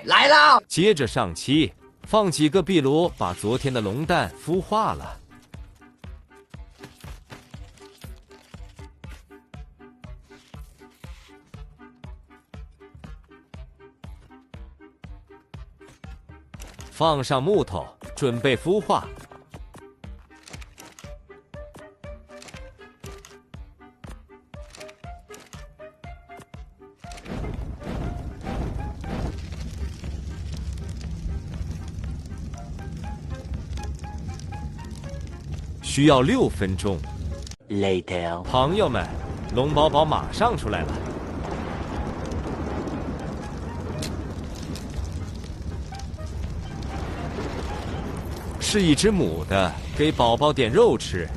来了。接着上漆，放几个壁炉，把昨天的龙蛋孵化了。放上木头，准备孵化。需要6分钟。Later， 朋友们，龙宝宝马上出来了。是一只母的，给宝宝点肉吃。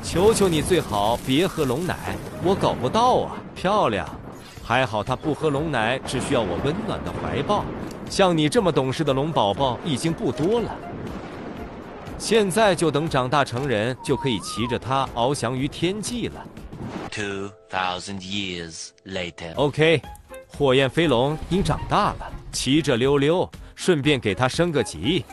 求求你，最好别喝龙奶，我搞不到啊！漂亮，还好它不喝龙奶，只需要我温暖的怀抱。像你这么懂事的龙宝宝已经不多了。现在就等长大成人，就可以骑着它翱翔于天际了。2000 years later， OK， 火焰飞龙应长大了，骑着溜溜，顺便给它升个级。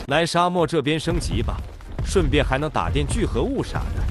来沙漠这边升级吧，顺便还能打电聚合物啥的。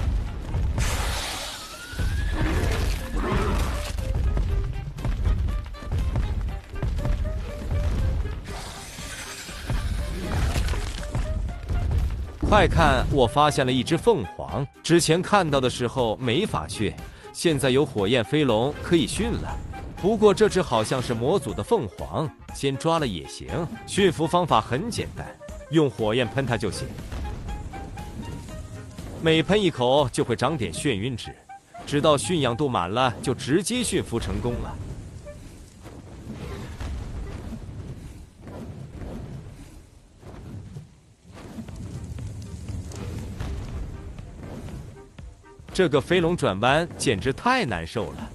快看，我发现了一只凤凰，之前看到的时候没法驯，现在有火焰飞龙可以驯了。不过这只好像是魔族的凤凰，先抓了也行。驯服方法很简单。用火焰喷它就行，每喷一口就会长点眩晕值，直到驯养度满了就直接驯服成功了。这个飞龙转弯简直太难受了。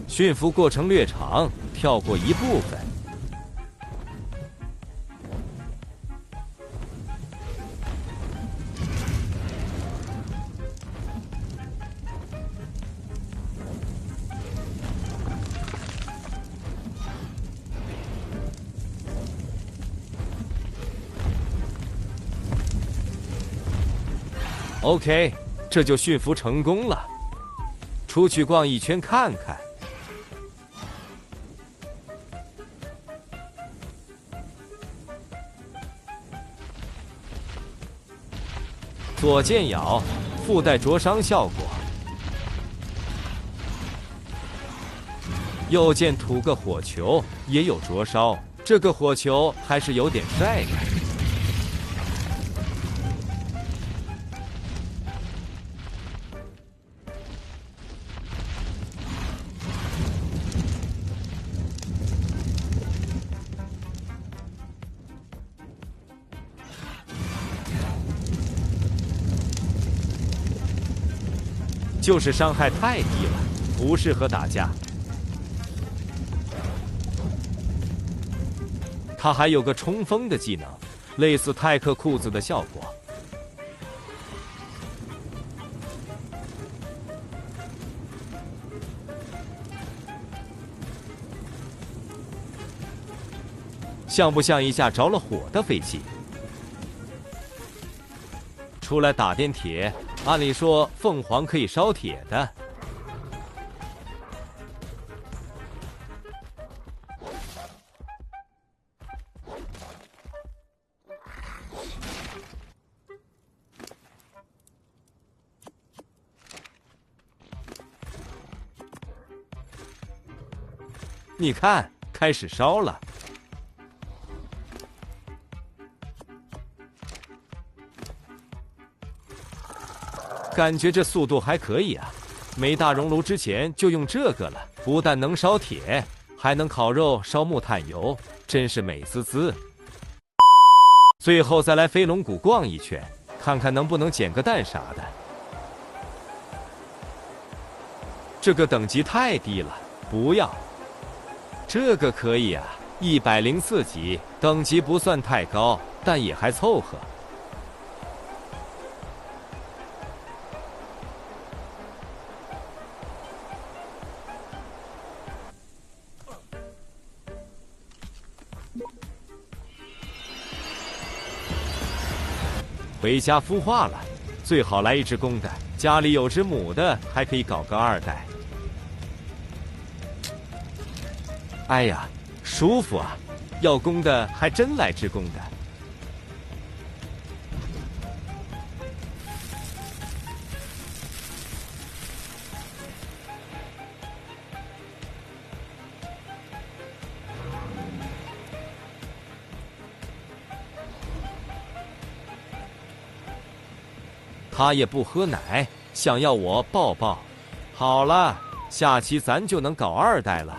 驯服过程略长，跳过一部分。OK， 这就驯服成功了。出去逛一圈看看。左键咬，附带灼伤效果。右键吐个火球，也有灼烧。这个火球还是有点帅的。就是伤害太低了，不适合打架。它还有个冲锋的技能，类似泰克裤子的效果。像不像一架着了火的飞机？出来打电铁。按理说，凤凰可以烧铁的。你看，开始烧了。感觉这速度还可以啊！没大熔炉之前就用这个了，不但能烧铁，还能烤肉、烧木炭油，真是美滋滋。最后再来飞龙谷逛一圈，看看能不能捡个蛋啥的。这个等级太低了，不要。这个可以啊，104级，等级不算太高，但也还凑合。回家孵化了，最好来一只公的，家里有只母的，还可以搞个2代。哎呀，舒服啊！要公的还真来只公的。他也不喝奶，想要我抱抱。好了，下期咱就能搞2代了。